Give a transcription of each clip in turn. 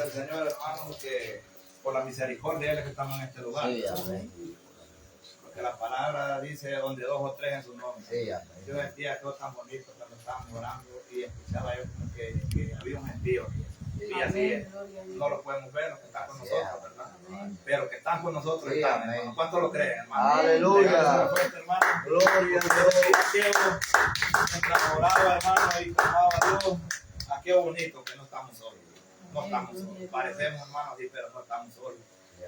al Señor, hermano, que por la misericordia de Él que estamos en este lugar. Sí, amén. Porque la palabra dice donde dos o tres en su nombre. Sí, amén. Yo sentía todo tan bonito cuando estábamos orando y escuchaba yo como que había un envío. Y así es. No lo podemos ver, los que están con nosotros, ¿verdad? Amén. Pero que están con nosotros Sí, están, amén. hermano. ¿Cuántos lo creen, hermano? Aleluya. Regálese fuerte, hermano. Gloria a Dios. Mientras oraba, hermano, y clamaba a Dios, qué bonito que no estamos solos. No estamos solos. Parecemos, hermanos, sí, pero no estamos solos.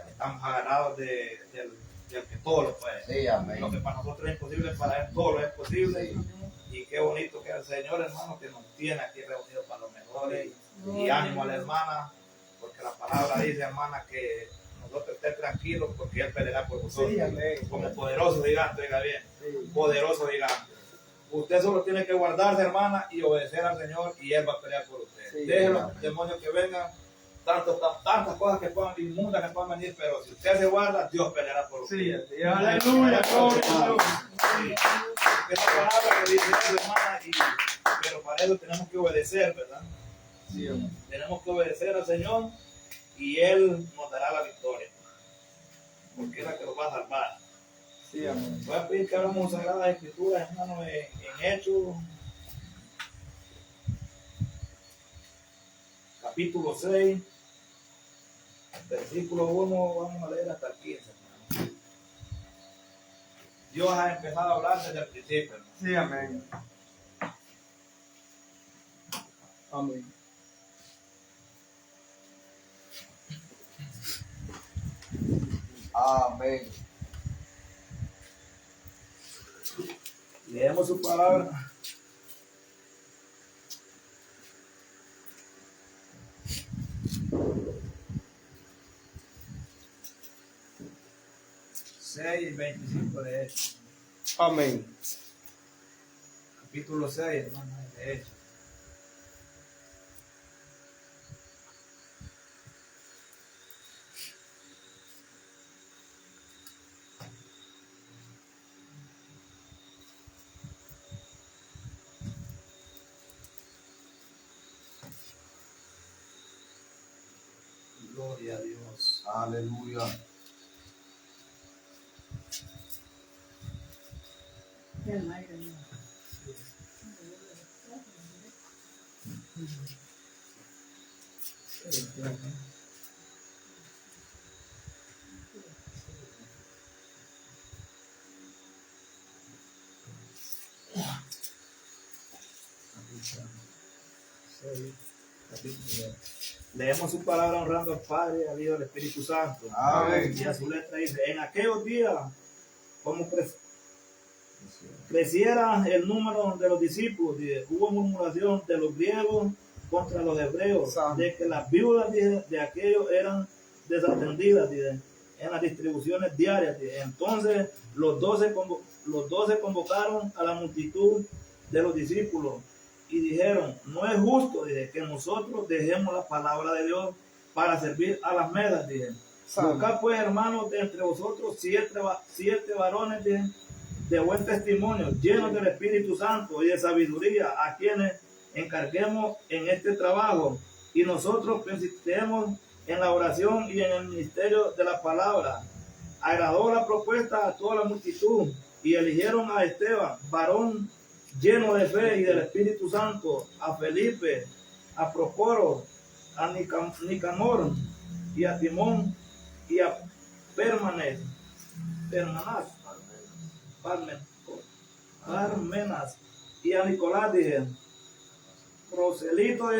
Estamos agarrados del que todo lo puede. Sí, amén. Lo que para nosotros es imposible, para Él todo lo es posible. Y qué bonito que el Señor, hermano, que nos tiene aquí reunidos para lo mejor. Y ánimo a la hermana, porque la palabra dice, hermana, que nosotros estén tranquilos porque Él peleará por vosotros. Sí, amén. Como poderoso gigante, oiga bien. Poderoso gigante. Usted solo tiene que guardarse, hermana, y obedecer al Señor, y Él va a pelear por usted. Sí, Deje los demonios que vengan, tantas cosas que puedan, inmundas que puedan venir, pero si usted se guarda, Dios peleará por usted. Sí, aleluya, gloria. Sí. Esa palabra que dice eso, hermana, pero para eso tenemos que obedecer, ¿verdad? Sí, amén. Tenemos que obedecer al Señor y Él nos dará la victoria, porque es la que nos va a salvar. Sí, amén. Voy a pedir que hablamos Sagradas Escrituras, hermano, en Hechos, capítulo 6, versículo 1, vamos a leer hasta el 15, hermano. Dios ha empezado a hablar desde el principio, hermano. Sí, amén. Amén. Amén. Leemos su palabra. Seis 25 de Hechos. Amén. Capítulo 6, hermano, de Hechos. Gloria a Dios. Aleluya. Leemos su palabra honrando al Padre, al Hijo y al Espíritu Santo. Amén. Y a su letra dice, en aquellos días, como creciera el número de los discípulos, dice, hubo murmuración de los griegos contra los hebreos, de que las viudas de aquellos eran desatendidas, dice, en las distribuciones diarias. Dice. Entonces los 12 convocaron a la multitud de los discípulos y dijeron, no es justo, dice, que nosotros dejemos la palabra de Dios para servir a las mesas, dice. Buscad pues, hermanos, de entre vosotros siete varones de buen testimonio, llenos del Espíritu Santo y de sabiduría, a quienes encarguemos en este trabajo, y nosotros persistemos en la oración y en el ministerio de la palabra. Agradó la propuesta a toda la multitud, y eligieron a Esteban, varón lleno de fe y del Espíritu Santo, a Felipe, a Procoro, a Nicanor, y a Timón, y a Parmenas, y a Nicolás, dije, proselitos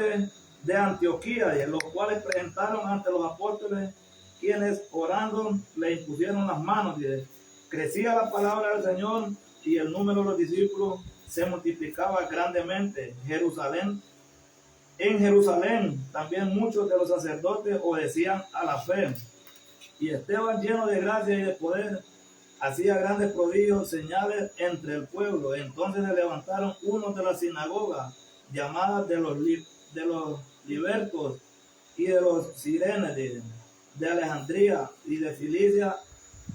de Antioquía, los cuales presentaron ante los apóstoles, quienes orando le impusieron las manos. Dije. Crecía la palabra del Señor y el número de los discípulos se multiplicaba grandemente. En Jerusalén también muchos de los sacerdotes obedecían a la fe. Y Esteban, lleno de gracia y de poder, hacía grandes prodigios, señales entre el pueblo. Entonces se levantaron unos de la sinagoga, llamadas de los libertos y de los sirenes, de Alejandría y de Cilicia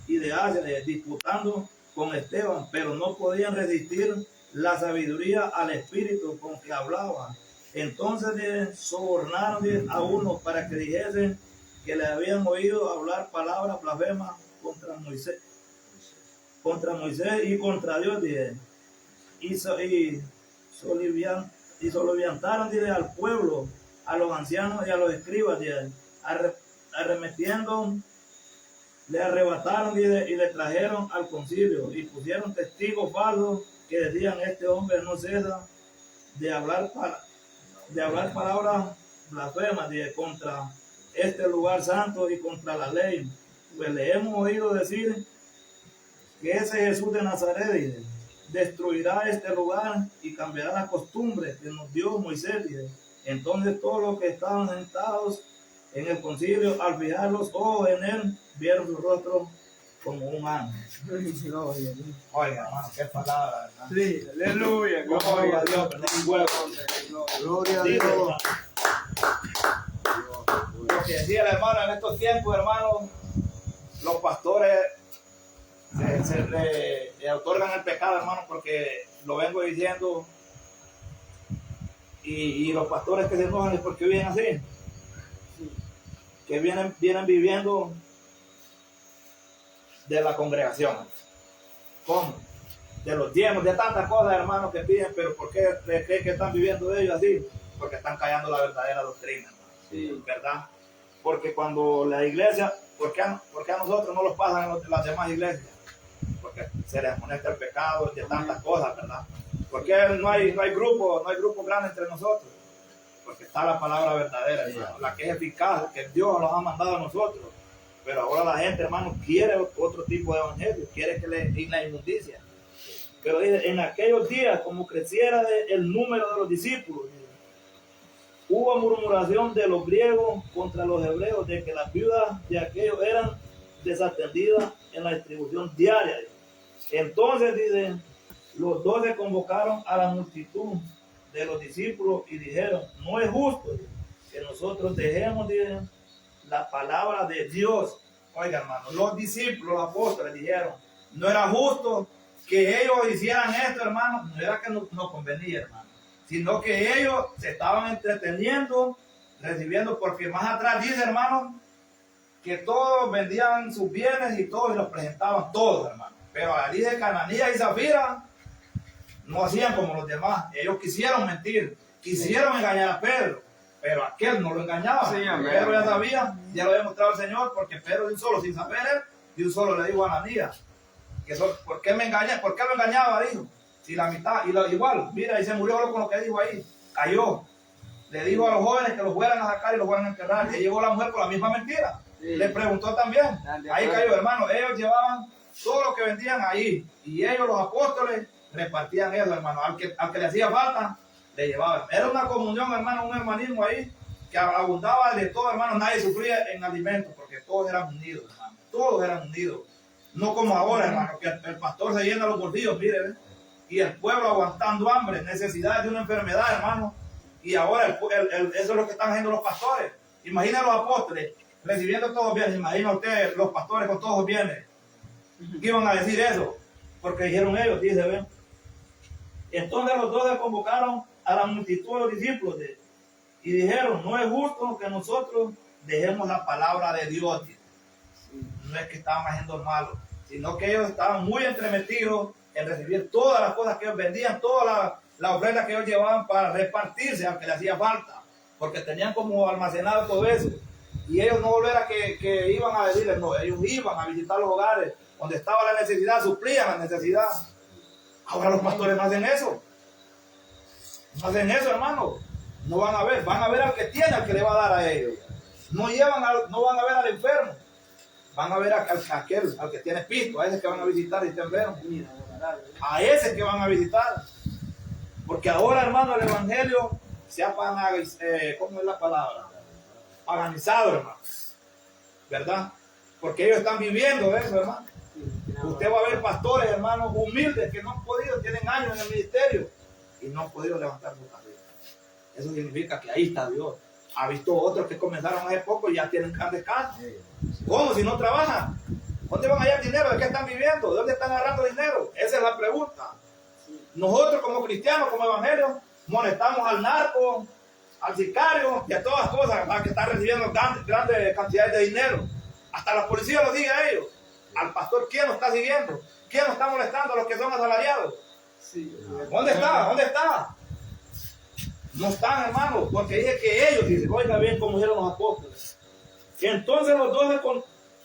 y de Asia, disputando con Esteban, pero no podían resistir la sabiduría al espíritu con que hablaba. Entonces sobornaron a uno para que dijesen que le habían oído hablar palabras blasfemas contra Moisés y contra Dios, dije. Y soliviantaron, dije, al pueblo, a los ancianos y a los escribas, dije, arremetiendo, le arrebataron, dije, y le trajeron al concilio y pusieron testigos falsos que decían: este hombre no cesa de hablar palabras blasfemas, dije, contra este lugar santo y contra la ley. Pues le hemos oído decir que ese Jesús de Nazaret, dije, destruirá este lugar y cambiará las costumbres que nos dio Moisés, dije. Entonces todos los que estaban sentados en el concilio, al fijar los ojos en él, vieron su rostro como un ángel. Oiga, hermano, qué palabra, ¿verdad? Sí, aleluya. Gloria a Dios, perdón, un huevo. Gloria a Dice, Dios. hermano, lo que decía el hermano en estos tiempos, hermano, los pastores le otorgan el pecado, hermano, porque lo vengo diciendo, y los pastores que se enojan es porque viven así, que vienen viviendo de la congregación. ¿Cómo? De los diezmos, de tantas cosas, hermanos, que piden, pero ¿por qué creen que están viviendo de ellos así? Porque están callando la verdadera doctrina, hermano. Sí. ¿Verdad? Porque cuando la iglesia, ¿por qué a nosotros no los pasan en las demás iglesias? Porque se les amonesta el pecado de tantas cosas, ¿verdad? Porque no hay grupo grande entre nosotros. Porque está la palabra verdadera, hermano, la que es eficaz, que Dios nos ha mandado a nosotros. Pero ahora la gente, hermano, quiere otro tipo de evangelio, quiere que le diga la inmundicia. Pero dice, en aquellos días, como creciera el número de los discípulos, hubo murmuración de los griegos contra los hebreos, de que las viudas de aquellos eran desatendidas en la distribución diaria. Entonces, dice, los 12 convocaron a la multitud de los discípulos y dijeron: no es justo que nosotros dejemos, dice, la palabra de Dios. Oiga, hermano, los discípulos, los apóstoles dijeron: no era justo que ellos hicieran esto, hermano. No era que nos convenía, hermano, sino que ellos se estaban entreteniendo, recibiendo, porque más atrás dice, hermano, que todos vendían sus bienes y todos los presentaban todos, hermano. Pero dice que Ananías y Zafira no hacían como los demás. Ellos quisieron mentir, quisieron engañar a Pedro, pero aquel no lo engañaba. Sí, Pedro ya sabía, ya lo había mostrado el Señor, porque Pedro de un solo, sin saber él, de un solo le dijo a Ananías: ¿por qué me engaña? ¿Por qué lo engañaba? Dijo. Si la mitad, igual, mira, y se murió con lo que dijo ahí, cayó. Le dijo a los jóvenes que los fueran a sacar y los fueran a enterrar. Y llegó la mujer con la misma mentira. Sí. Le preguntó también. Ahí cayó, hermano. Ellos llevaban todo lo que vendían ahí. Y ellos, los apóstoles, repartían eso, hermano. Al que le hacía falta, le llevaban. Era una comunión, hermano, un hermanismo ahí, que abundaba de todo, hermano. Nadie sufría en alimentos, porque todos eran unidos, hermano. Todos eran unidos. No como ahora, hermano, que el pastor se llena los bolsillos, mire, ¿ves? Y el pueblo aguantando hambre, necesidades de una enfermedad, hermano. Y ahora eso es lo que están haciendo los pastores. Imagina los apóstoles recibiendo todos bienes. Imagina usted los pastores con todos bienes. ¿Qué iban a decir eso? Porque dijeron ellos, dice, ven. Entonces los 12 convocaron a la multitud de los discípulos y dijeron: no es justo que nosotros dejemos la palabra de Dios. No es que estaban haciendo malo, sino que ellos estaban muy entremetidos en recibir todas las cosas que ellos vendían, toda la ofrenda que ellos llevaban para repartirse al que le hacía falta, porque tenían como almacenado todo eso. Y ellos no volvieran que iban a decirles, no, ellos iban a visitar los hogares donde estaba la necesidad, suplían la necesidad. Ahora los pastores no hacen eso. No hacen eso, hermano. No van a ver al que tiene, al que le va a dar a ellos. No van a ver al enfermo. Van a ver al que tiene pisto, a ese que van a visitar y está enfermo. A ese que van a visitar. Porque ahora, hermano, el evangelio se ha ¿cómo es la palabra? Paganizado, hermano. ¿Verdad? Porque ellos están viviendo eso, hermano. Usted va a ver pastores, hermanos, humildes que no han podido, tienen años en el ministerio y no han podido levantar su cabeza. Eso significa que ahí está Dios. Ha visto otros que comenzaron hace poco y ya tienen grandes casas. ¿Cómo? Si no trabajan. ¿Dónde van a hallar dinero? ¿De qué están viviendo? ¿De dónde están agarrando dinero? Esa es la pregunta. Nosotros como cristianos, como evangelios, molestamos al narco, al sicario y a todas cosas, a que están recibiendo grandes cantidades de dinero. Hasta la policía lo sigue a ellos. Al pastor, ¿quién lo está siguiendo? ¿Quién lo está molestando a los que son asalariados? Sí. ¿Dónde está? ¿Dónde está? No están, hermanos, porque dije que ellos, dice, oiga bien como dijeron los apóstoles. Entonces los 12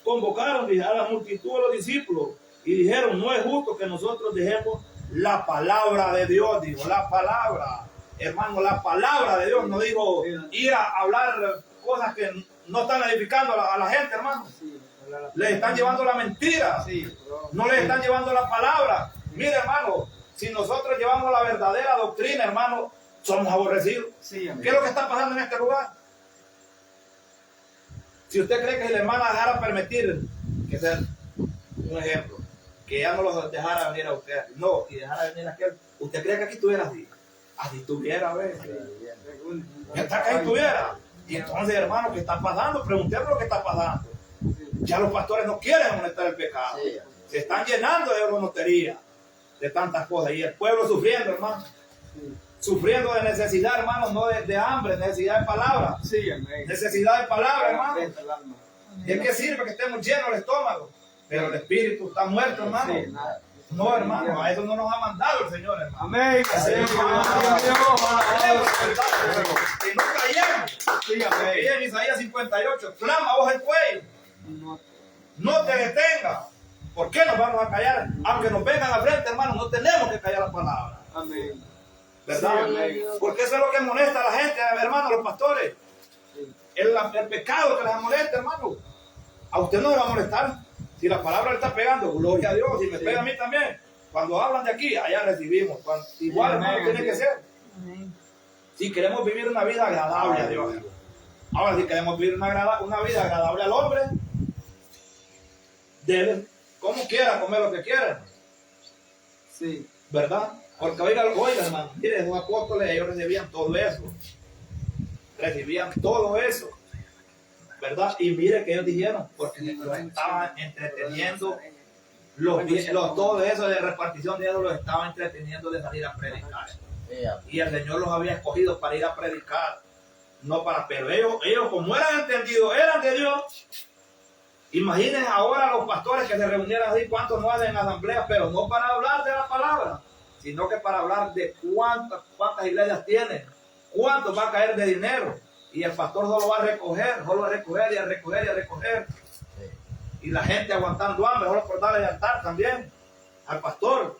convocaron a la multitud de los discípulos y dijeron, no es justo que nosotros dejemos la palabra de Dios, dijo, la palabra, hermano, la palabra de Dios, no digo ir a hablar cosas que no están edificando a la gente, hermano. Les están llevando la mentira, no les están llevando la palabra. Mire, hermano, si nosotros llevamos la verdadera doctrina, hermano, somos aborrecidos. ¿Qué es lo que está pasando en este lugar? Si usted cree que si la hermana dejara permitir, que sea un ejemplo, que ya no los dejara venir a usted, no, y dejara venir a aquel, ¿usted cree que aquí estuviera así? Así estuviera, a ver. ¿Está que ahí estuviera? Y entonces, hermano, ¿qué está pasando? Preguntemos lo que está pasando. Ya los pastores no quieren amonestar el pecado. Se están llenando de monotería, de tantas cosas. Y el pueblo sufriendo, hermano. Sufriendo de necesidad, hermano, no de hambre, necesidad de palabra. Necesidad de palabra, hermano. ¿De qué sirve que estemos llenos el estómago? Pero el espíritu está muerto, hermano. No, hermano, a eso no nos ha mandado el Señor, hermano. Amén. Que no callemos. En Isaías 58, clama vos el cuello. No te detengas. ¿Por qué nos vamos a callar? Aunque nos vengan al frente, hermano, no tenemos que callar la palabra. Amén. ¿Verdad? Sí, porque eso es lo que molesta a la gente, hermano, los pastores. El pecado que les molesta, hermano. A usted no le va a molestar. Si la palabra le está pegando, gloria a Dios. Si me pega a mí también. Cuando hablan de aquí, allá recibimos. Igual, hermano, tiene que ser. Si queremos vivir una vida agradable a Dios. Ahora, si queremos vivir una vida agradable al hombre, deben, como quiera, comer lo que quieran. Sí. ¿Verdad? Porque oiga, hermano, mire, los apóstoles, ellos recibían todo eso. Recibían todo eso. ¿Verdad? Y mire que ellos dijeron, porque los estaban entreteniendo, todo eso de repartición de ellos los estaban entreteniendo de salir a predicar. Y el Señor los había escogido para ir a predicar. No para, pero ellos como eran entendidos, eran de Dios. Imaginen ahora los pastores que se reunieran así, cuántos no hacen asambleas, pero no para hablar de la palabra, sino que para hablar de cuántas iglesias tienen, cuánto va a caer de dinero. Y el pastor solo va a recoger, y a recoger. Y la gente aguantando hambre, solo por darle altar también al pastor.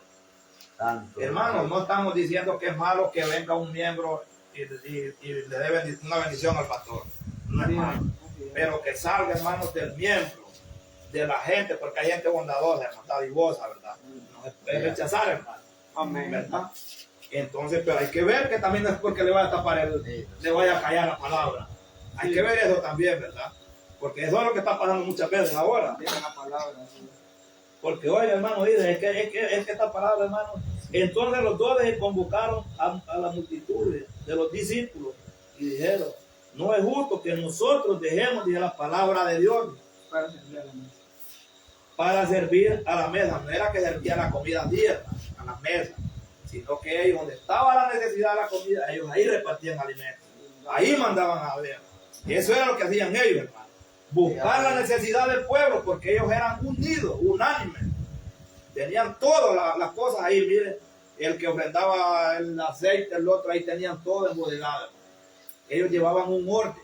Hermanos, no estamos diciendo que es malo que venga un miembro y le dé una bendición al pastor. No es malo. Pero que salga, hermanos, del miembro, de la gente, porque hay gente bondadosa, hermano, dadivosa, ¿verdad? No se puede rechazar, hermano. Amén. ¿Verdad? Entonces, pero hay que ver que también no es porque le vaya a tapar le vaya a callar la palabra. Hay que ver eso también, ¿verdad? Porque eso es lo que está pasando muchas veces ahora. Porque, oye, hermano, dice, es que esta palabra, hermano. Entonces los 12 convocaron a la multitud de los discípulos y dijeron, no es justo que nosotros dejemos de la palabra de Dios para servir a la mesa. No era que servía la comida dieta a la mesa, sino que ellos, donde estaba la necesidad de la comida, ellos ahí repartían alimentos, ahí mandaban a ver. Eso era lo que hacían ellos, hermano. Buscar la necesidad del pueblo, porque ellos eran unidos, unánimes. Tenían todas las cosas ahí, miren, el que ofrendaba el aceite, el otro, ahí tenían todo embodegado. Ellos llevaban un orden.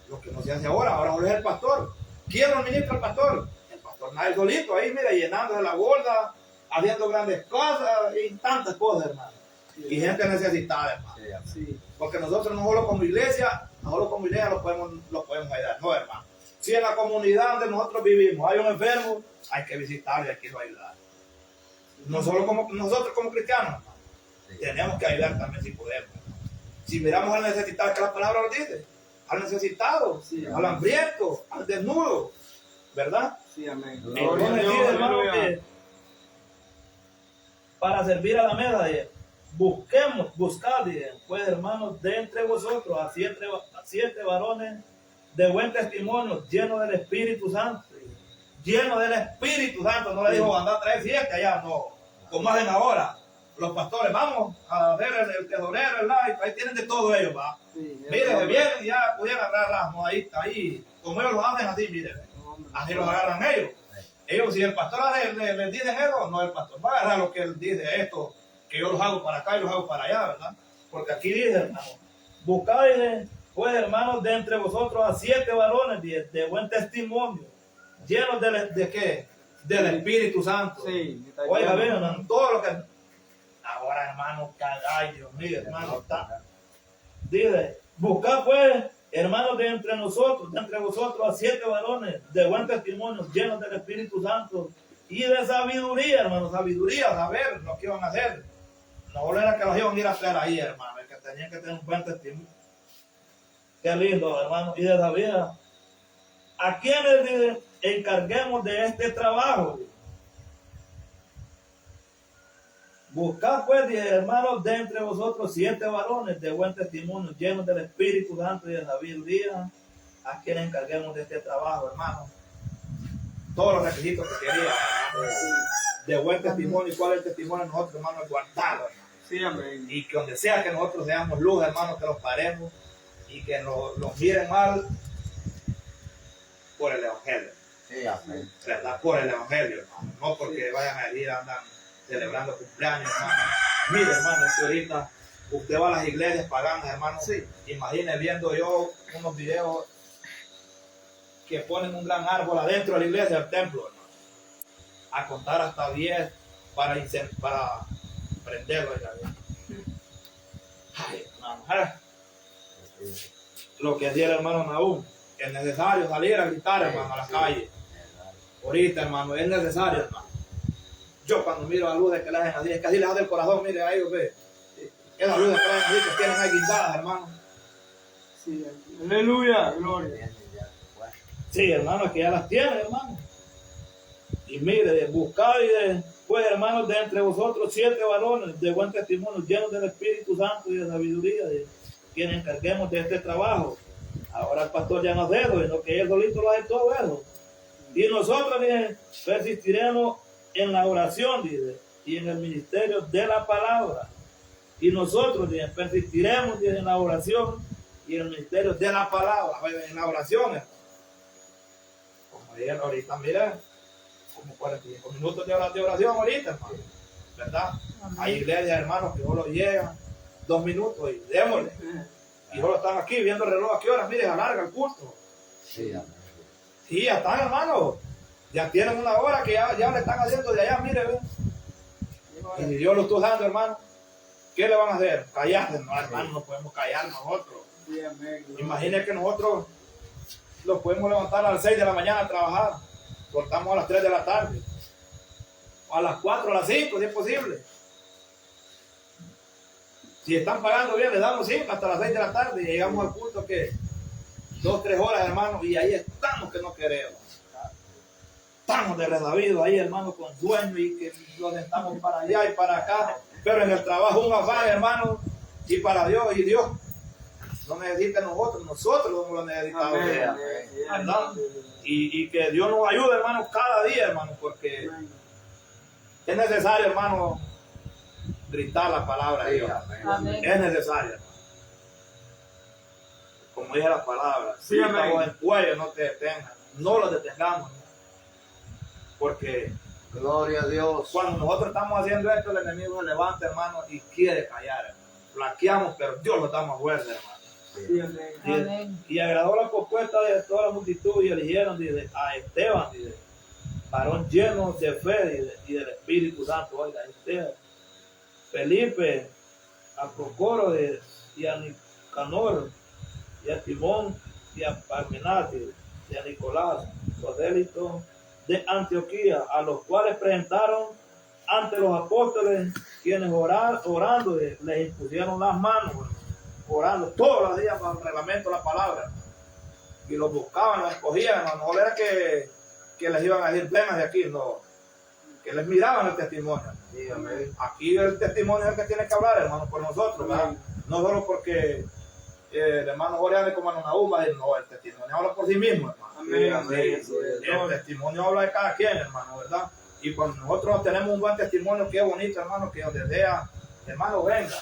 Lo que no se hace ahora es el pastor. ¿Quién lo administra el pastor? El pastor nada, solito ahí, mira, llenándose la bolsa, haciendo grandes cosas y tantas cosas, hermano. Y gente necesitada, hermano. Sí. Porque nosotros no solo como iglesia lo podemos ayudar, no, hermano. Si en la comunidad donde nosotros vivimos hay un enfermo, hay que visitarlo y hay que ayudar. No solo nosotros como cristianos, hermano. Tenemos que ayudar también si podemos. Si miramos al necesitado, que la palabra lo dice, al necesitado, al hambriento, al desnudo, ¿verdad? Sí, amén. Entonces, hermano, que para servir a la mesa, buscad, pues, hermanos, de entre vosotros a siete varones de buen testimonio, llenos del Espíritu Santo. Llenos del Espíritu Santo, no le dijo andar a traer 7 allá, no, como hacen ahora. los pastores, vamos a ver el tesorero, el live, ahí tienen de todo ellos, va. Sí, Mire, se vienen y ya pudieran agarrar las moneditas ahí, como ellos lo hacen así, mire, así los agarran ellos. Ellos, si el pastor les dice eso, no, el pastor va a agarrar lo que él dice, esto, que yo los hago para acá y los hago para allá, ¿verdad? Porque aquí dice, hermano, buscáis, pues, hermanos, de entre vosotros a 7 varones de buen testimonio, llenos de ¿qué? Del Espíritu Santo. Sí, Oiga, bien, hermano, todo lo que... Ahora, hermano, ay, Dios mío, hermano, está... Dice, buscad, pues, hermanos, de entre vosotros a 7 varones de buen testimonio, llenos del Espíritu Santo y de sabiduría, hermano, sabiduría, saber lo que iban a hacer. No era que los iban a ir a hacer ahí, hermano, es que tenían que tener un buen testimonio. Qué lindo, hermano, y de sabiduría. ¿A quiénes encarguemos de este trabajo? Buscad, pues, hermanos, de entre vosotros 7 varones de buen testimonio, llenos del Espíritu Santo y de sabiduría, a quienes encarguemos de este trabajo, hermano. Todos los requisitos que quería, hermano, de buen testimonio. ¿Y cuál es el testimonio de nosotros, hermano? El guardado, hermano. Sí, amén. Y que donde sea que nosotros seamos luz, hermano, que los paremos y que los miren mal por el Evangelio. Sí, amén. ¿Verdad? Por el Evangelio, hermano. No porque vayan a ir, andan celebrando cumpleaños, hermano. Mire, hermano, es que ahorita usted va a las iglesias paganas, hermano. Sí. Imagine viendo yo unos videos que ponen un gran árbol adentro de la iglesia del templo, hermano. A contar hasta 10 para prenderlo. Ay, hermano. Lo que decía el hermano Nahum, que es necesario salir a gritar, hermano, a la calle. Ahorita, hermano, es necesario, hermano. Yo cuando miro las luces que le hacen así, es que así les hace el corazón, mire a ellos, ve. Esas luces que le hacen así, que tienen ahí guindadas, hermano. Sí, aleluya, gloria. Sí, hermano, es que ya las tiene, hermano. Y mire, buscad pues, hermanos, de entre vosotros 7 varones de buen testimonio, llenos del Espíritu Santo y de sabiduría, de quienes encarguemos de este trabajo. Ahora el pastor ya nos dejo, sino que él solito lo hace todo eso. Y nosotros, dice, persistiremos en la oración, dice, y en el ministerio de la palabra. Y nosotros, dice, persistiremos, dice, en la oración y en el ministerio de la palabra, en la oración. Como dijeron ahorita, mira, como 45 minutos de oración ahorita, hermano, ¿verdad? Hay iglesias, hermanos, que solo llegan 2 minutos y démosle. Y solo están aquí viendo el reloj a qué horas, mire, alarga el culto. Sí, amén. Sí, ya están, hermano. Ya tienen una hora que ya le están haciendo de allá, mire, ¿ve? Y si Dios lo está usando, hermano, ¿qué le van a hacer? Callarse, no, hermano, no podemos callar nosotros. Sí, amén. Imagine que nosotros los podemos levantar a las 6 de la mañana a trabajar, cortamos a las 3 de la tarde, o a las 4, a las 5, si es posible. Si están pagando bien, les damos 5 hasta las 6 de la tarde y llegamos al culto que 2, 3 horas, hermano, y ahí estamos que no queremos. Estamos de resabido ahí, hermano, con sueño y que lo sentamos para allá y para acá, pero en el trabajo un afán, hermano, y para Dios, y Dios no necesita a nosotros no lo necesitamos. ¿Verdad? Y que Dios nos ayude, hermano, cada día, hermano, porque es necesario, hermano, gritar la palabra de Dios. Amén. Es necesario, hermano. Como dije la palabra, Sí, si amén. estamos en cuello, no te detengas, no lo detengamos, porque Gloria a Dios. cuando nosotros estamos haciendo esto, el enemigo se levanta, hermano, y quiere callar, hermano. Flaqueamos, pero Dios lo da más fuerte, hermano. Sí, amén. Amén. Y agradó la propuesta de toda la multitud y eligieron a Esteban, varón lleno de fe y del Espíritu Santo. Oiga, Esteban, Felipe, a Procoro y a Nicanor, y a Timón, y a Parmenas, y a Nicolás, los élitos de Antioquía, a los cuales presentaron ante los apóstoles, quienes orando les impusieron las manos, orando todos los días con el reglamento de la palabra, y los buscaban, los escogían. A lo mejor era que les iban a decir ven de aquí, no, que les miraban el testimonio. Sí, amén. Aquí el testimonio es el que tiene que hablar, hermano, por nosotros, ¿verdad? No solo porque el hermano Jorge como en una uva, no, el testimonio habla por sí mismo, hermano. Amén. Amén. El testimonio habla de cada quien, hermano, ¿verdad? Y cuando nosotros tenemos un buen testimonio, qué bonito, hermano, que donde sea, hermano, venga,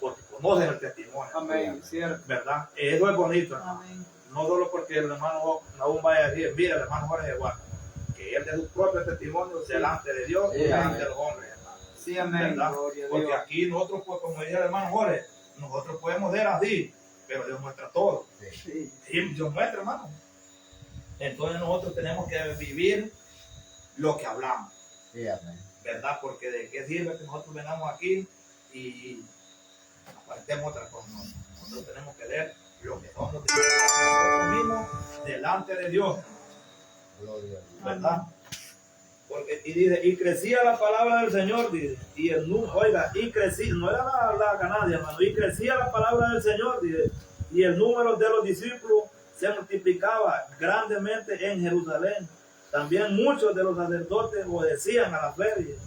porque conocen el testimonio. Amén. Cierto. ¿Verdad? Eso es bonito, hermano. Amén. No solo porque el hermano aún vaya a decir, mira, el hermano Jorge es igual, que él de su propio testimonio delante de Dios y delante de los hombres, hermano. Sí, amén. ¿Verdad? Gloria a Porque Dios. aquí nosotros, pues, como dice el hermano Jorge, nosotros podemos ser así, pero Dios muestra todo. Sí. Y Dios muestra, hermano. Entonces nosotros tenemos que vivir lo que hablamos, Sí, amén. ¿verdad? Porque de qué sirve que nosotros vengamos aquí y aparentemos otra cosa. No. Nosotros tenemos que ver lo que somos de nosotros mismos delante de Dios, Gloria a Dios. ¿verdad? Porque, y dice, y crecía la palabra del Señor, dice, y el número, oiga, y crecía, no era la ganancia, hermano, y crecía la palabra del Señor, dice, y el número de los discípulos se multiplicaba grandemente en Jerusalén. También muchos de los sacerdotes obedecían a la fe, dice.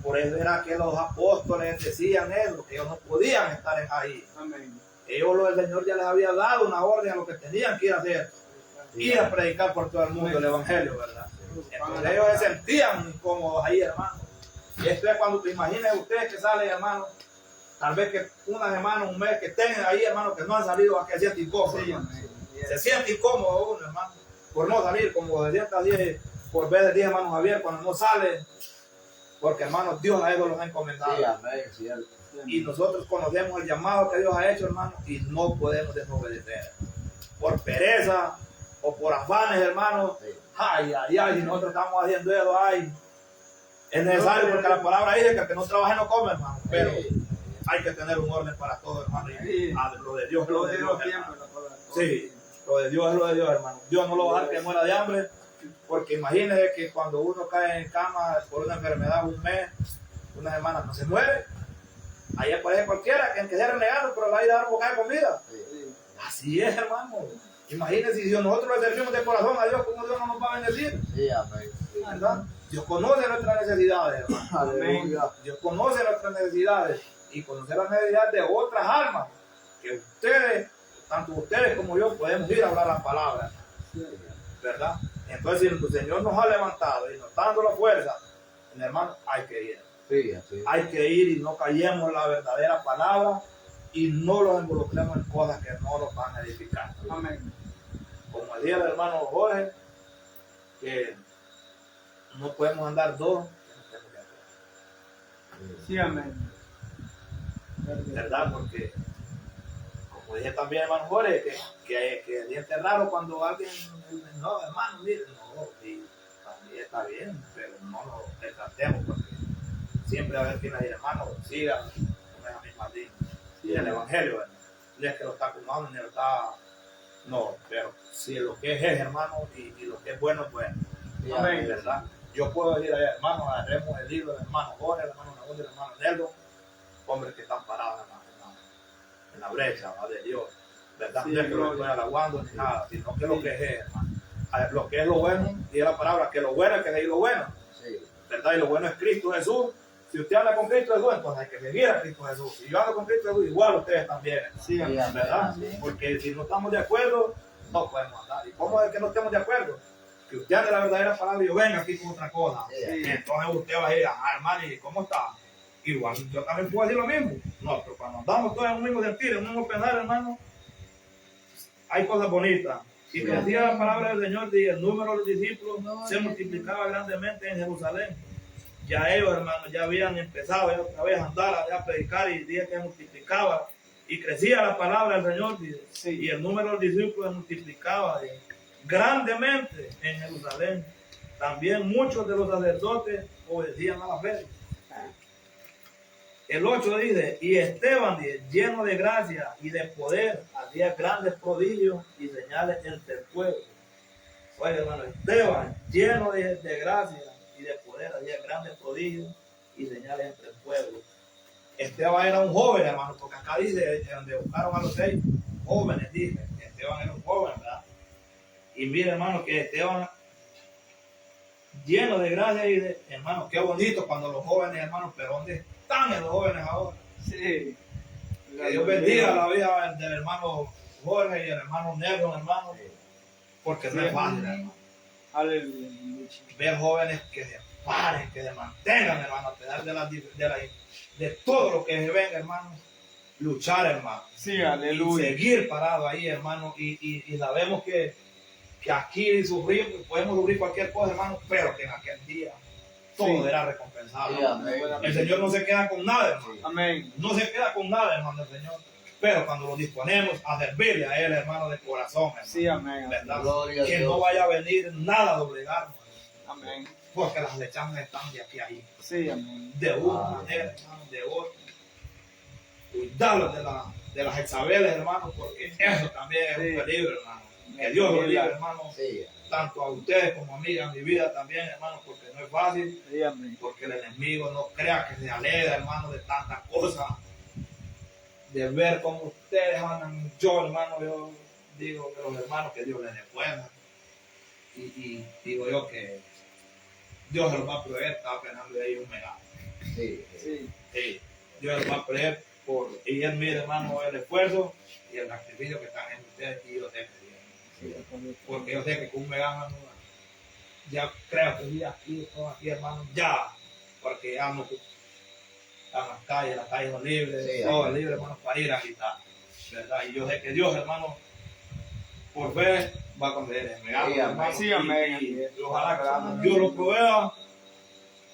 Por eso era que los apóstoles decían eso, que ellos no podían estar ahí. Amén. Ellos, el Señor ya les había dado una orden a lo que tenían que ir a hacer, ir a predicar por todo el mundo el Evangelio, ¿verdad? Entonces ellos se sentían incómodos ahí, hermano. Y esto es cuando te imagines ustedes que salen, hermano, tal vez que una semana, un mes, que estén ahí, hermano, que no han salido a que se sienten incómodos. Sí, Hermano. amén. Se siente incómodo uno, hermano, por no salir, como decía por ver de 10 hermanos Javier, cuando no sale, porque, hermano, Dios a ellos los ha encomendado. Sí, amén, cierto. Y nosotros conocemos el llamado que Dios ha hecho, hermano, y no podemos desobedecer. Por pereza o por afanes, hermano. Sí. Ay, ay, ay, si nosotros estamos haciendo eso, ay. Es necesario porque la palabra dice que el que no trabaja no come, hermano. Pero Sí. hay que tener un orden para todo, hermano. Y Sí. lo de Dios es lo Lo de de Dios, los hermano. tiempos, la palabra. Sí, lo de Dios es lo de Dios, hermano. Dios no lo va a dejar que muera de hambre. Porque imagínese que cuando uno cae en cama por una enfermedad un mes, una semana, no se muere. Ahí aparece cualquiera que sea renegado, pero le va a ir a dar un bocado de comida. Sí. Así es, hermano. Imagínense si nosotros le servimos de corazón a Dios, ¿cómo Dios no nos va a bendecir? Sí, amén. Sí. ¿Verdad? Dios conoce nuestras necesidades, hermano. Aleluya. Dios conoce nuestras necesidades y conoce las necesidades de otras almas que ustedes, tanto ustedes como yo, podemos ir a hablar las palabras, ¿verdad? Entonces, si el Señor nos ha levantado y nos está dando la fuerza, hermano, hay que ir. Sí, así. Hay que ir y no callemos en la verdadera palabra y no los involucremos en cosas que no los van a edificar. Amén. Como decía el hermano Jorge, que no podemos andar dos, Sí, amén. ¿verdad? Porque, como dije también hermano Jorge, que es bien raro cuando alguien, no, hermano, mire, no, sí, también está bien, pero no nos tratemos porque siempre va a haber quien dice, hermano, siga con esa misma línea. Y el evangelio, hermano, no es que lo está acumulando ni lo está, no, pero si lo que es hermano, y lo que es bueno es bueno. Sí, Amén. amén. ¿Verdad? Yo puedo decir, hermano, agarremos el libro del hermano Jorge, el hermano Naúl, el hermano Neldo, hombres que están parados en la brecha, ¿verdad? De Dios, ¿verdad? Sí, No es que lo estoy alabando ni nada, sino que lo que es, hermano. A ver, lo que es lo bueno, y es la palabra, que lo bueno es que seguir lo bueno, Sí. ¿verdad? Y lo bueno es Cristo Jesús. Si usted anda con Cristo Jesús, entonces hay que seguir a Cristo Jesús. Si yo ando con Cristo Jesús, igual ustedes también, hermano. Sí, amén. ¿Verdad? Amén. Porque si no estamos de acuerdo, no podemos andar. ¿Y cómo es que no estemos de acuerdo? Que usted ande la verdadera palabra y yo venga aquí con otra cosa. Sí. Y entonces usted va a ir, hermano, ¿y cómo está? Igual, yo también puedo decir lo mismo. No, pero cuando andamos todos en un mismo sentido, en un mismo pensar, hermano, hay cosas bonitas. Y Sí. decía la palabra del Señor, y el número de los discípulos se multiplicaba grandemente en Jerusalén. Ya ellos, hermanos, ya habían empezado ya otra vez a andar, a predicar, y día que multiplicaba. Y crecía la palabra del Señor, Sí. y el número de los discípulos se multiplicaba grandemente en Jerusalén. También muchos de los sacerdotes obedecían a la fe. El 8 dice, y Esteban, dice, lleno de gracia y de poder, hacía grandes prodigios y señales entre el pueblo. Oye, hermano, Esteban, lleno de gracia y de poder, hacía grandes prodigios y señales entre el pueblo. Esteban era un joven, hermano, porque acá dice, donde buscaron a los 6 jóvenes, dice, Esteban era un joven, ¿verdad? Y mire, hermano, que Esteban, lleno de gracia y de, hermano, qué bonito cuando los jóvenes, hermano, pero ¿dónde están los jóvenes ahora? Sí. Que Dios bendiga la vida del hermano Jorge y el hermano Negro, hermano, porque no es fácil, hermano. Aleluya. Ver jóvenes que paren, que se mantengan, hermano, a pesar de todo lo que se venga, hermano, luchar, hermano. Sí, Y aleluya. seguir parado ahí, hermano, y sabemos que aquí podemos sufrir cualquier cosa, hermano, pero que en aquel día todo Sí. será recompensado. Sí, amén. El Señor no se queda con nada, hermano. Amén. No se queda con nada, hermano, el Señor. Pero cuando lo disponemos a servirle a Él, hermano, de corazón, hermano, Sí, amén. ¿verdad? Gloria a Que Dios. no vaya a venir nada a doblegarnos, Amén. porque las flechas están de aquí a ahí. Sí, amén. De una manera, hermano, de otra. Cuidarlos de las Jezabel, hermano, porque eso también es un peligro, hermano. Que Dios lo libre, hermano, Sí, tanto a ustedes como a mí, a mi vida también, hermano, porque no es fácil, Sí, amén. porque el enemigo no crea que se alegra, hermano, de tantas cosas, de ver cómo ustedes andan. Yo, hermano, yo digo que los hermanos que Dios les dé fuerza, y digo yo que Dios se los va a proveer, estaba pensando de ahí un megado. sí, sí. Sí. Sí, Dios les va a proveer y Él mire, hermano, el esfuerzo y el sacrificio que están en ustedes, y yo sé que porque yo sé que con un vegano ya creo que ya aquí, todos aquí, hermano, ya, porque ya no están las calles son libres, Sí, todo es amén. libre, hermano, para ir a agitar, ¿verdad? Y yo sé que Dios, hermano, por fe va a conceder el regalo, Sí, amén. hermano, Sí, amén. y ojalá que Dios lo provea,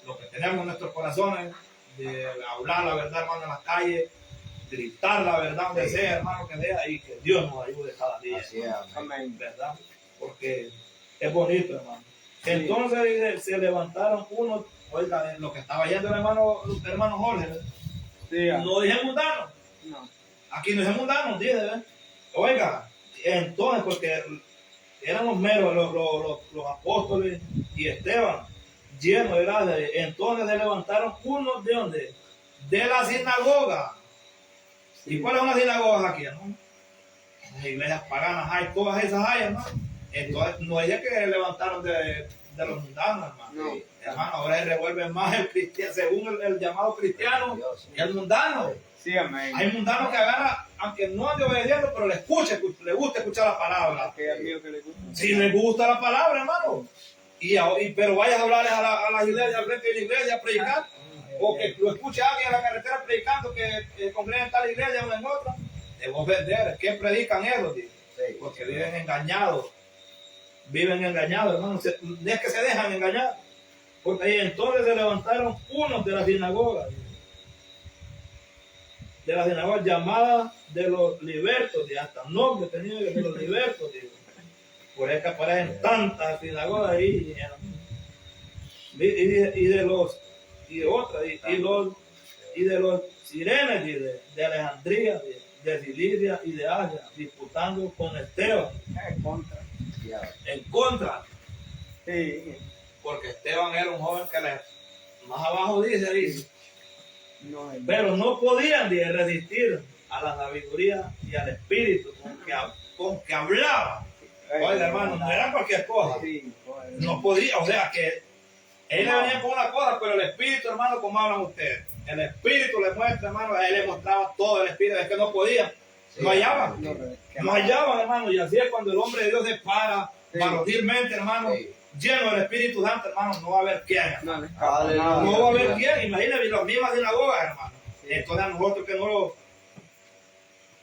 lo que tenemos en nuestros corazones, de hablar la verdad, hermano, en las calles, gritar la verdad donde Sí. sea, hermano, que sea, y que Dios nos ayude cada día. Así es, amén. Amén. ¿Verdad? Porque es bonito, hermano. Sí. Entonces dice, se levantaron unos, oiga, lo que estaba yendo el hermano Jorge, ¿verdad? Sí, amén. No dije mundano, No. aquí no dije mundano, dice, ¿verdad? Oiga, entonces, porque eran los meros, los apóstoles y Esteban, llenos de gracia, entonces se levantaron unos de donde, de la sinagoga. ¿Y cuáles son las sinagogas aquí, hermano? Las iglesias paganas hay, todas esas hay, hermano. Entonces, no es que levantaron de los mundanos, hermano. No. Sí. Hermano, ahora se revuelve más el cristiano, según el llamado cristiano, Dios, y el mundano. Sí, amén. Hay mundanos que agarran, aunque no ande obedeciendo, pero le gusta escuchar la palabra. Que es mío que le gusta. Si le gusta la palabra, hermano. Pero vayas a hablarles a las iglesias, al frente de la iglesia, a predicar. O que lo escuche alguien en la carretera predicando que congrega en tal iglesia o en otra. Debo vender. ¿Qué predican ellos? Tío? sí. Porque viven engañados. Viven engañados, hermano. Es que se dejan engañar. Porque ahí entonces se levantaron unos de la sinagoga. De la sinagoga llamada de los libertos. Y hasta nombre tenía de los libertos. Tío. Por eso que aparecen tantas sinagogas ahí. Y de los y de otras, y de los sirenes, de Alejandría, de Cilicia y de Asia, disputando con Esteban Es contra. Sí, amén. en contra, Sí. porque Esteban era un joven que más abajo dice, No es. pero no podían resistir a la sabiduría y al espíritu con que hablaba. Oiga, hermano, no era cualquier cosa, Sí, joder. no podía, o sea que él le venía con una cosa, pero el espíritu, hermano, como hablan ustedes, el espíritu le muestra, hermano, a él le mostraba todo el espíritu, es que no podía, no hallaban, No, pero es que- no hallaban, hermano, y así es cuando el hombre de Dios se para Sí. varonilmente, hermano, Sí. lleno del Espíritu Santo, hermano, no va a haber quién, hermano. No le escapa Aleluya. nada. No va a haber quién, imagínense las mismas sinagogas, hermano. Entonces a nosotros que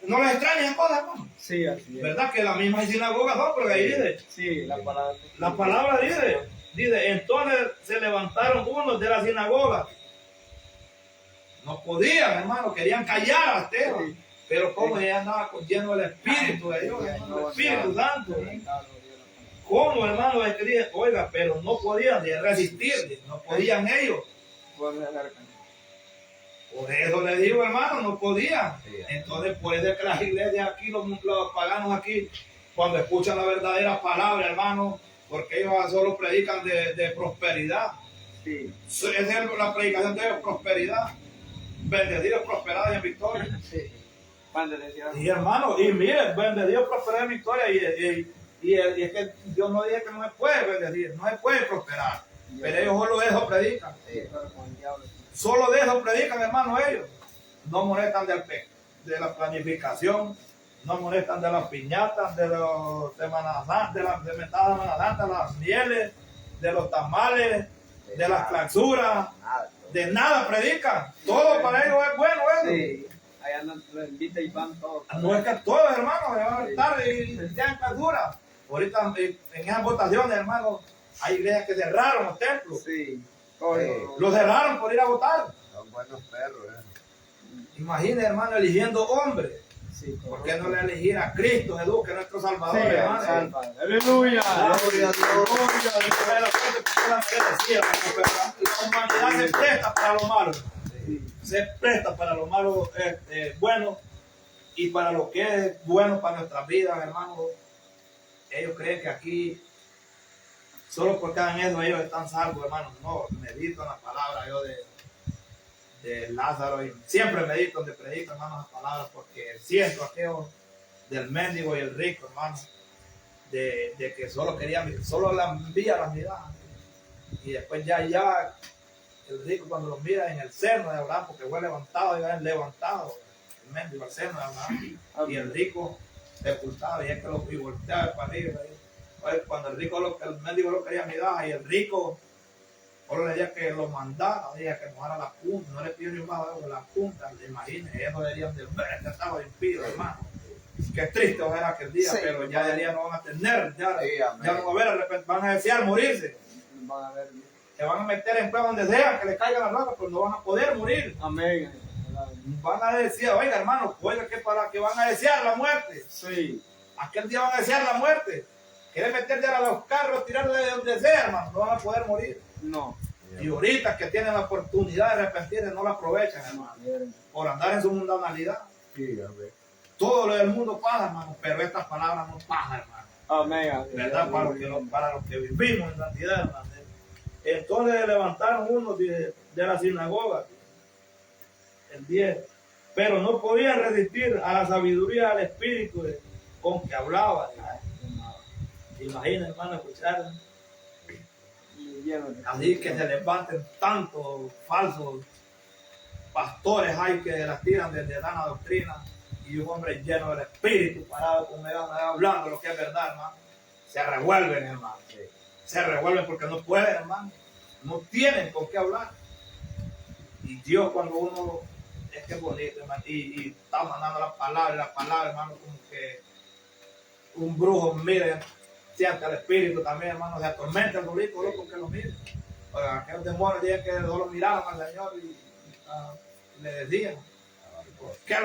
no les extrañan cosas, hermano. Sí, así es. ¿Verdad? Que las mismas sinagogas son, porque ahí dice, Sí, la palabra. la palabra dice, entonces se levantaron unos de la sinagoga. No podían, hermano, querían callar a Esteban. Sí. Pero como ella andaba lleno del Espíritu de Dios, hermano, el Espíritu Santo. ¿Cómo, hermano? Es que dice, oiga, pero no podían resistir, no podían ellos. Por eso les digo, hermano, no podían. Sí. Entonces, puede ser que las iglesias aquí, los paganos aquí, cuando escuchan la verdadera palabra, hermano, porque ellos solo predican de prosperidad. Sí. Esa es la predicación de prosperidad. Bendecidos, prosperados y en victoria. Sí. Y hermano, y mire, bendecidos, prosperados y en victoria. Y es que Dios no dice que no se puede bendecir, no se puede prosperar. Pero ellos solo de eso predican. Sí. Solo de eso predican, hermano, ellos. No molestan de la planificación, no molestan de las piñatas, de los Semana Santa, de las metadas Semana Santa, las mieles, de los tamales, de las clausuras, Nada. de nada predican. Todo para ellos es bueno, eso. Sí. Allá nos invita y van todos. No es que todos, hermanos, se van a estar y ya en clausura. Ahorita en esas votaciones, hermanos, hay iglesias que cerraron los templos. Sí. Los cerraron por ir a votar. Son buenos perros, Imagínense, hermano, eligiendo hombres. Sí, ¿Por qué no le elegir a Cristo Jesús, que es nuestro Salvador, Sí, hermano? salva. Aleluya. Gloria a Dios. La humanidad se presta para lo malo. Sí. Se presta para lo malo bueno y para lo que es bueno para nuestras vidas, hermano. Ellos creen que aquí, solo porque hagan eso, ellos están salvos, hermano. No, medito en las palabras yo de Lázaro y siempre medito donde predico, hermano, las palabras, porque siento aquello del mendigo y el rico, hermano, de que solo la envía la mirada. Y después ya el rico cuando lo mira en el seno de Abraham, porque fue levantado, levantado, el mendigo al seno de Abraham, y el rico sepultado, y es que lo volteaba para arriba. Cuando el mendigo lo quería mirar, y el rico solo le decía que lo mandara, decía que mojara la punta, no le pidió ni un bajo de la punta, imagínense, ellos deberían de ver que estaba impío, hermano. Qué triste era aquel día, sí, pero ya de día no van a tener, ya no van a ver, de repente van a desear morirse. Van a ver. Se van a meter en prueba donde sea, que le caigan las rocas, pero no van a poder morir. Amén. Van a decir, oiga hermano, oiga que para que van a desear la muerte. Sí. Aquel día van a desear la muerte. Quieren meter ya a los carros, tirarle de donde sea, hermano, no van a poder morir. No. Y ahorita que tienen la oportunidad de arrepentirse, no la aprovechan, hermano, por andar en su mundanalidad. Sí, amén. Todo lo del mundo pasa, hermano, pero estas palabras no pasan, hermano. Amén. ¿Verdad? Para los que vivimos en santidad, hermano. Entonces levantaron unos de la sinagoga, el 10, pero no podían resistir a la sabiduría del Espíritu con que hablaba. Imagina, hermano, escuchar. Así que se levanten tantos falsos pastores hay que las tiran desde la doctrina, y un hombre lleno del Espíritu parado con hablando lo que es verdad, hermano. Se revuelven, hermano. Se revuelven porque no pueden, hermano. No tienen con qué hablar. Y Dios, cuando uno es que es bonito, hermano, y está mandando la palabra, hermano, como que un brujo mire, siente al Espíritu también, hermano, se atormenta el bolito, loco, que lo mire. Oiga, aquellos demonios dicen que no lo miraban al Señor y le decían, que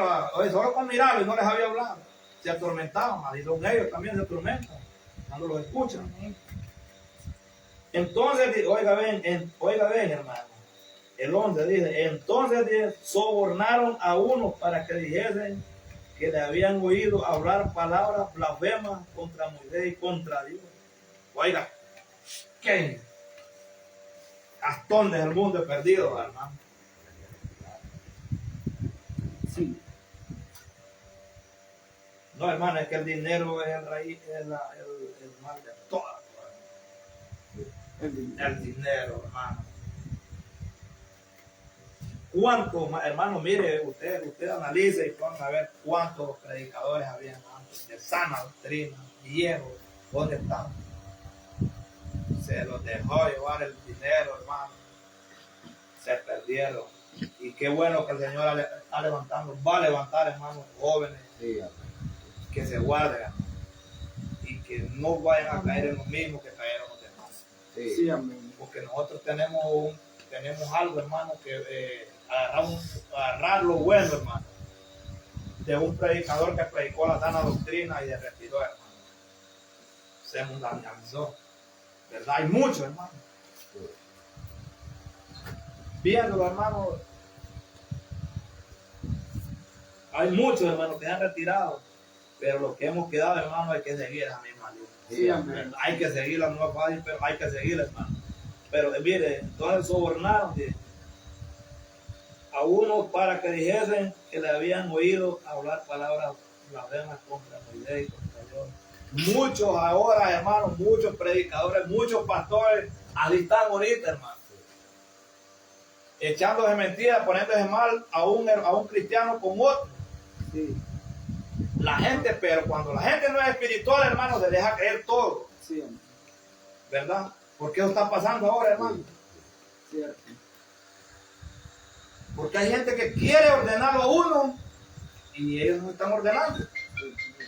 solo con mirarlo y no les había hablado, se atormentaban, y son ellos también se atormentan cuando los escuchan. Entonces, oiga ven, hermano, el 11 dice, entonces sobornaron a unos para que dijesen que le habían oído hablar palabras blasfemas contra Moisés y contra Dios. Oiga, ¿qué? Gastón del mundo es perdido, hermano. Sí. No, hermano, es que el dinero es el raíz, el mal de todas. El dinero, hermano. ¿Cuántos, hermano? Mire, usted analice y van a ver cuántos predicadores habían antes de sana doctrina, viejos, ¿dónde están? Se los dejó llevar el dinero, hermano. Se perdieron. Y qué bueno que el Señor está levantando, va a levantar, hermanos, jóvenes, Sí, que se guarden y que no vayan a caer en lo mismo que cayeron los demás. sí. Sí, amén. Porque nosotros tenemos algo, hermano, que agarrar lo bueno, hermano, de un predicador que predicó la sana doctrina y se retiró, hermano. Se mundanalizó, ¿verdad? Hay muchos, hermano. Viéndolo, hermano, hay muchos, hermanos, que se han retirado, pero los que hemos quedado, hermano, hay que seguir esa misma línea. Sí, amén. Hay que seguirla, no es fácil, pero hay que seguirla, hermano. Pero mire, entonces sobornaron a uno para que dijesen que le habían oído hablar palabras blasfemas contra Moisés y contra Dios. Muchos ahora, hermanos, muchos predicadores, muchos pastores, así están ahorita, hermano. Echándose mentiras, poniéndose mal a un cristiano con otro. Sí. La gente, pero cuando la gente no es espiritual, hermano, se deja creer todo. Sí, amén. ¿Verdad? Porque eso está pasando ahora, hermano. Cierto. Porque hay gente que quiere ordenarlo a uno y ellos no están ordenando.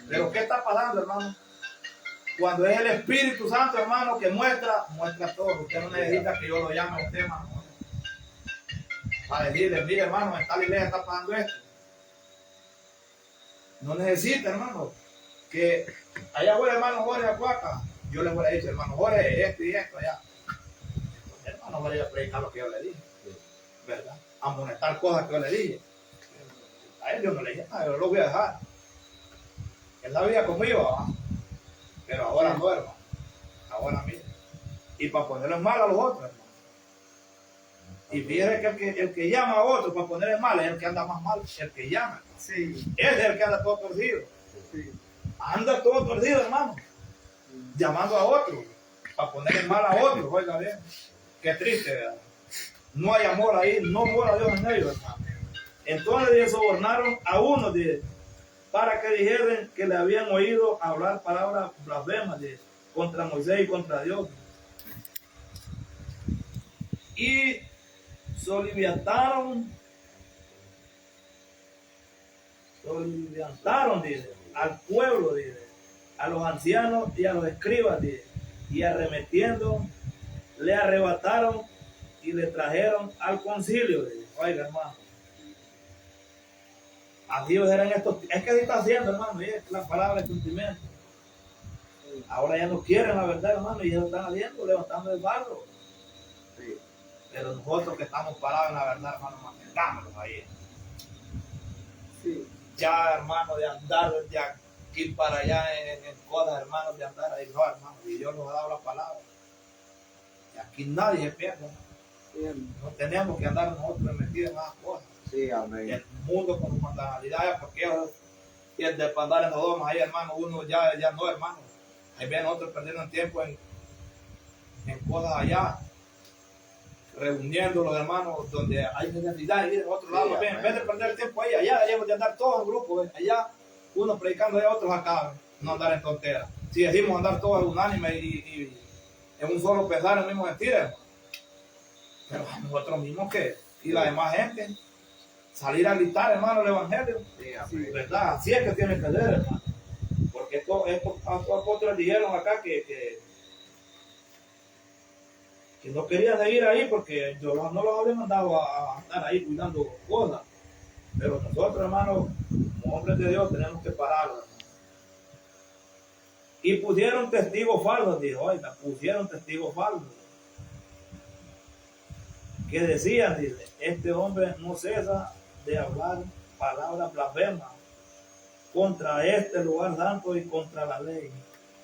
Pero ¿qué está pasando, hermano? Cuando es el Espíritu Santo, hermano, que muestra todo. Usted no necesita que yo lo llame a usted, hermano, para decirle, mire, hermano, en tal iglesia está pasando esto. No necesita, hermano, que allá voy, hermano Jorge a Cuaca. Yo le voy a decir, hermano Jorge, esto y esto allá. Hermano Jorge a predicar lo que yo le dije, ¿verdad? A amonestar cosas que yo le dije. A él yo no le dije nada, yo lo voy a dejar. Él la vida conmigo, ¿verdad? Pero ahora no, hermano. Ahora mire. Y para ponerlo en mal a los otros, hermano. Y fíjese que el que llama a otro para ponerle mal es el que anda más mal. El que llama. Sí. Ese es el que anda todo torcido. Sí. Anda todo torcido, hermano. Llamando a otro. Para ponerle mal a otro. Oiga bien. Qué triste, ¿verdad? No hay amor ahí. No mora Dios en ellos, hermano. Entonces ellos sobornaron a uno para que dijeran que le habían oído hablar palabras blasfemas contra Moisés y contra Dios. Y soliviantaron, dice, al pueblo, dice, a los ancianos y a los escribas, dice, y arremetiendo, le arrebataron y le trajeron al concilio. Dice. Oiga, hermano, así eran estos, es que así está haciendo, hermano, y es la palabra de cumplimiento. Ahora ya no quieren la verdad, hermano, y ya lo están haciendo, levantando el barro. Sí. Pero nosotros que estamos parados en la verdad, hermano, mantengámonos ahí. Sí. Ya, hermano, de andar de aquí para allá en cosas, hermano, de andar ahí, no, hermano, y Dios nos ha dado la palabra. Y aquí nadie se pierde. Bien. No tenemos que andar nosotros metidos en esas cosas. Sí, amén. Y el mundo con sus mundanalidades, porque ellos, y el de andar en Sodoma, ahí, hermano, uno ya no, hermano. Ahí ven otros perdiendo el tiempo en cosas allá. Reuniendo los hermanos donde hay necesidad y de otro lado, Sí, en vez de perder el tiempo ahí, allá debemos de andar todos en grupo, allá unos predicando y otros acá, no andar en tonteras. Si decimos andar todos unánimes y en un solo pensar en el mismo sentido, hermano. Pero nosotros mismos y la demás gente, salir a gritar, hermano, el evangelio, Sí, ¿verdad? Así es que tiene que ser, hermano. Porque estos apóstoles dijeron acá que no quería seguir ahí porque yo no los había mandado a estar ahí cuidando cosas. Pero nosotros, hermanos, como hombres de Dios, tenemos que pararlos. Y pusieron testigos falsos, dijo, oiga, pusieron testigos falsos. Que decían, dice, este hombre no cesa de hablar palabras blasfemas contra este lugar santo y contra la ley.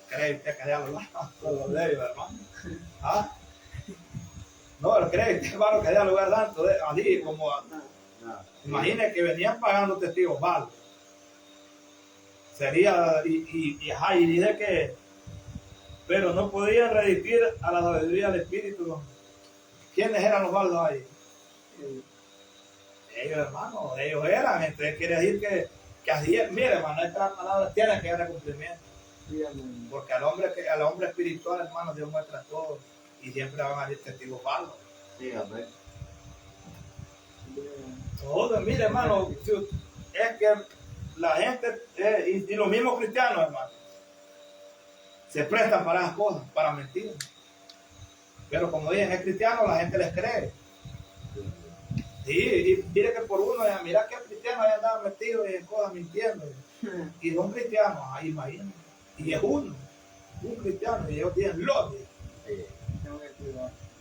¿Cree usted que ya lo contra la ley, hermano? ¿Ah? No, cree que hermano que haya lugar santo, así como, imagine que venían pagando testigos falsos. Sería, y dice que, pero no podían resistir a la sabiduría del Espíritu. ¿Quiénes eran los falsos ahí? Ellos, hermano, ellos eran, entonces quiere decir que así es, mire, hermano, estas palabras tienen que dar cumplimiento. Porque al hombre espiritual, hermano, Dios muestra todo. Y siempre van a ser testigos falsos. Sí, amén. Todo, mire, hermano, es que la gente, y los mismos cristianos, hermano, se prestan para esas cosas, para mentir. Pero como dicen, es cristiano, la gente les cree. Sí, y mire que por uno, mira que el cristiano haya andado metido en cosas mintiendo. Y son cristianos, ahí imagínate. Y es un cristiano, y ellos tienen los. Sí.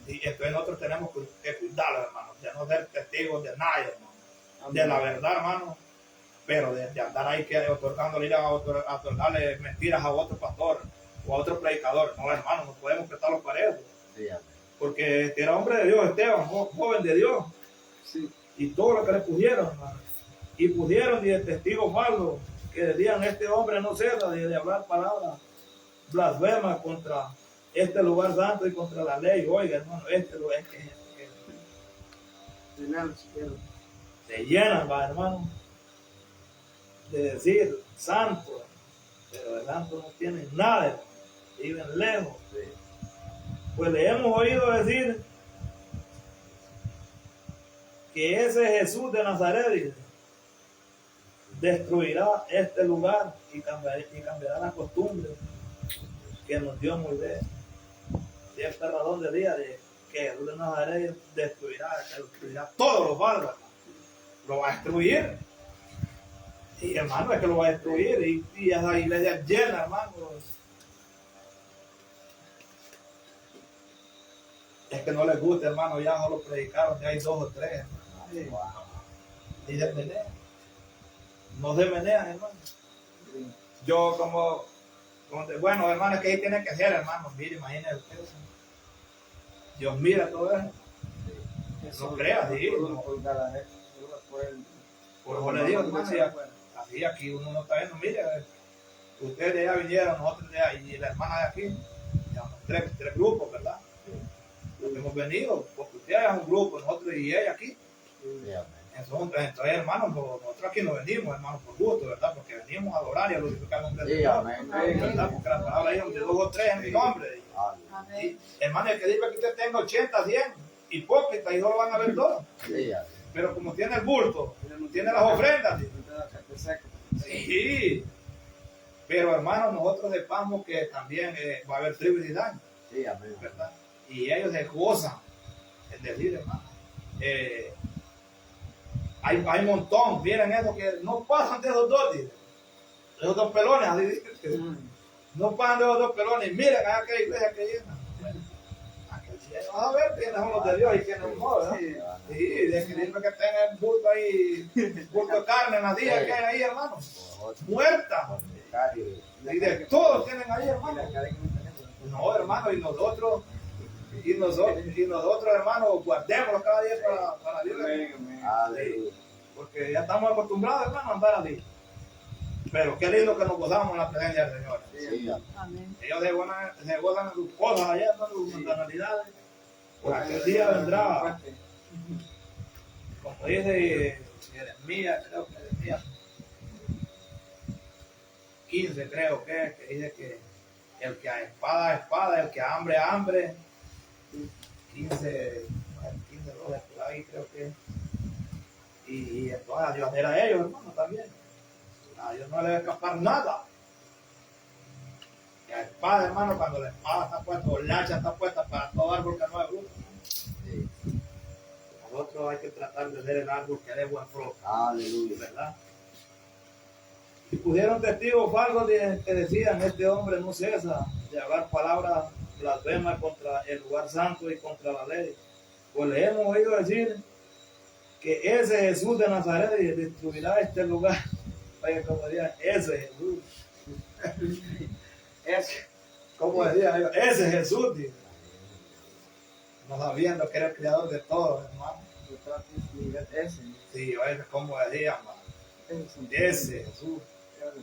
Y entonces nosotros tenemos que cuidarlos, hermano, de no ser testigos de nadie, hermano, de la verdad, hermano, pero de andar ahí otorgándole a otorgarle mentiras a otro pastor o a otro predicador. No, hermano, no podemos prestarlos para eso. Sí, Porque era hombre de Dios, Esteban, joven de Dios, sí. y todo lo que le pusieron, hermano, y pusieron de testigos falsos que decían, este hombre no cesa de hablar palabras blasfemas contra este lugar santo y contra la ley. Oiga, hermano, este lugar es que se llenan, va, hermano, de decir santo, pero de santo no tienen nada, hermano, viven lejos. Pues le hemos oído decir que ese Jesús de Nazaret dice, destruirá este lugar y cambiará las costumbres que nos dio Moisés. Y esta razón de día de que Jesús de Nazaret destruirá todos los bárbaros, lo va a destruir. Y hermano, es que lo va a destruir. Y esa iglesia llena, hermano. Es que no les gusta, hermano, ya no lo predicaron, ya hay 2 o 3, hermano. Y se menean. No se menean, hermano. Yo como bueno, hermano, es que ahí tiene que ser, hermano. Mire, imagínense ustedes. Dios mira todo eso. No creas, sí. Por favor le digo, hermano, así aquí uno no está viendo, mire, ustedes de allá vinieron, nosotros de allá, y la hermana de aquí, ya, 3 grupos, ¿verdad? Los que hemos venido, porque ustedes es un grupo, nosotros y ella aquí. Entonces, hermanos, nosotros aquí no venimos, hermanos, por gusto, ¿verdad? Porque venimos a adorar y a glorificar el nombre de Dios, ¿verdad? Porque la palabra dice de 2 o 3 en mi nombre. Y, hermano, el que diga que usted tenga 80, 100, hipócrita, y no lo van a ver todo. Pero como tiene el bulto, tiene las ofrendas. Sí. Pero hermanos, nosotros sepamos que también va a haber tribus y daño. ¿Verdad? Y ellos se gozan. Es decir, hermano, hay un montón. Miren eso que no pasan de esos dos, de esos 2 pelones. Así, no pasan de esos 2 pelones. Miren acá aquella iglesia que llena. Vamos a ver quiénes son los de Dios y quiénes no, ¿verdad? Sí, de que tengan el bulto ahí, bulto de carne en las días que hay ahí, hermano. Muerta. Y de todos tienen ahí, hermano. No, hermano, y nosotros, hermano, guardémoslo cada día para Dios. Sí, porque ya estamos acostumbrados, hermano, a andar así. Pero qué lindo que nos gozamos en la presencia del Señor. Sí. Ellos se gozan en sus cosas allá, en sus mentalidades. Por aquel día vendrá, como dice Jeremías, creo que Jeremías 15, creo que dice que el que a espada, espada, el que a hambre, hambre. 15 dólares por ahí, creo que. Y entonces a Dios era a ellos, hermano, también. A Dios no le va a escapar nada. La espada, hermano, cuando la espada está puesta, o la hacha está puesta para todo árbol que no hay fruto. Sí. Nosotros hay que tratar de ser el árbol que dé buen fruto. Aleluya. ¿Verdad? Y pusieron testigos falsos que decían: este hombre no cesa de hablar palabras blasfemas contra el lugar santo y contra la ley. Pues le hemos oído decir que ese Jesús de Nazaret destruirá este lugar. Oye, como decían, ese Jesús. ¿Cómo decían ellos? Ese Jesús, dice. No sabiendo que era el creador de todo, hermano. Sí, oye, como decían, hermano. Ese Jesús.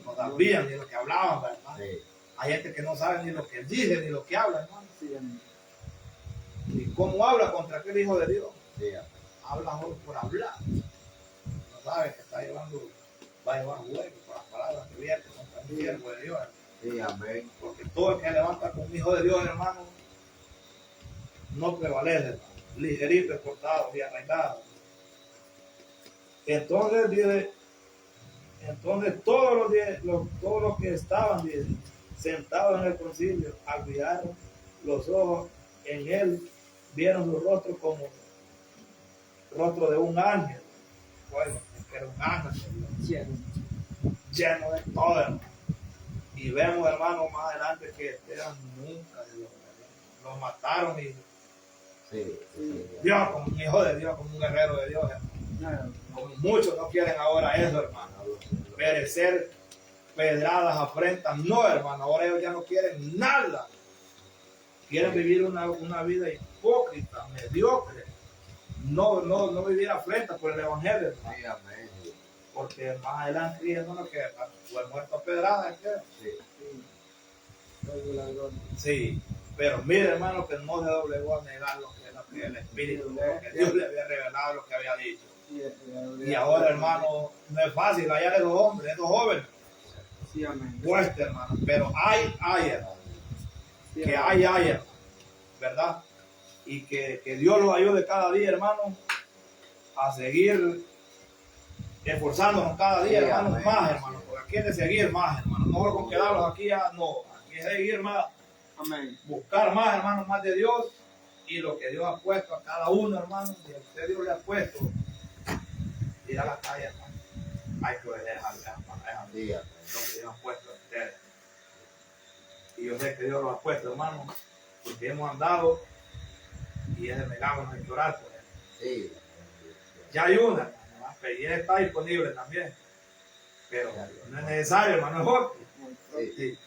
No sabían ni lo que hablaban, hermano. Sí. Hay gente que no sabe ni lo que dice, ni lo que habla, hermano. Sí, ¿y cómo habla contra aquel hijo de Dios? Sí, habla por hablar. No sabe que va a llevar juego por las palabras que vierte contra el siervo de Dios. Sí, amén. Porque todo el que levanta con un hijo de Dios, hermano, no prevalece, hermano. Ligerito, exportado y arraigado. Entonces, dice, todos los que estaban, dice, sentados en el concilio, olvidaron los ojos en él, vieron su rostro como rostro de un ángel. Bueno, era un ángel lleno de todo, hermano. Y vemos, hermano, más adelante que Esteban nunca lo mataron y Dios como un hijo de Dios, como un guerrero de Dios, hermano. Como muchos no quieren ahora eso, hermano. Perecer, pedradas, afrentas. No, hermano, ahora ellos ya no quieren nada. Quieren vivir una vida hipócrita, mediocre. No vivir afrentas por el evangelio, hermano. Porque más adelante, hermano, que fue muerto a pedradas. Sí, pero mire, hermano, que no se doblegó a negar lo que el Espíritu, lo que Dios le había revelado, lo que había dicho. Y ahora, hermano, no es fácil hallar a esos hombres, esos jóvenes. Sí, amén. Fuerte, hermano, pero hay, hermano. Que hay, hermano, ¿verdad? Y que Dios los ayude cada día, hermano, a seguir esforzándonos cada día, Sí, hermano, amén. más, hermano, porque aquí es de seguir más, hermano, no solo con quedarnos aquí, ya, no, aquí es seguir más, Amén. buscar más, hermano, más de Dios y lo que Dios ha puesto a cada uno, hermano, y a usted Dios le ha puesto, ir a la calle, hermano, hay que dejarle, hermano, Sí, amén. lo que Dios ha puesto a ustedes. Y yo sé que Dios lo ha puesto, hermano, porque hemos andado y es negamos hay que orar por él. Sí. Ya hay una, hermano, y él está disponible también, pero no es necesario, hermano, es otro. Sí. Sí.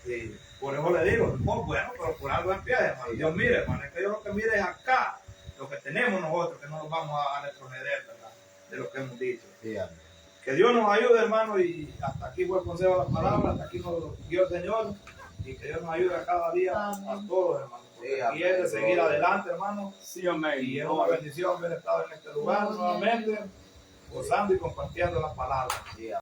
Sí. Por eso le digo, no, bueno, pero por algo empieza, hermano. Dios mire, hermano, es que Dios lo que mire es acá, lo que tenemos nosotros, que no nos vamos a retroceder, ¿verdad? De lo que hemos dicho. Sí, amén. Que Dios nos ayude, hermano, y hasta aquí fue el consejo de la palabra, hasta aquí nos guió el Señor, y que Dios nos ayude a cada día a todos, hermano. Porque Sí, aquí es de amén. seguir adelante, hermano, Sí, amén. y es una bendición haber estado en este lugar nuevamente, gozando y compartiendo la palabra. Sí, amén.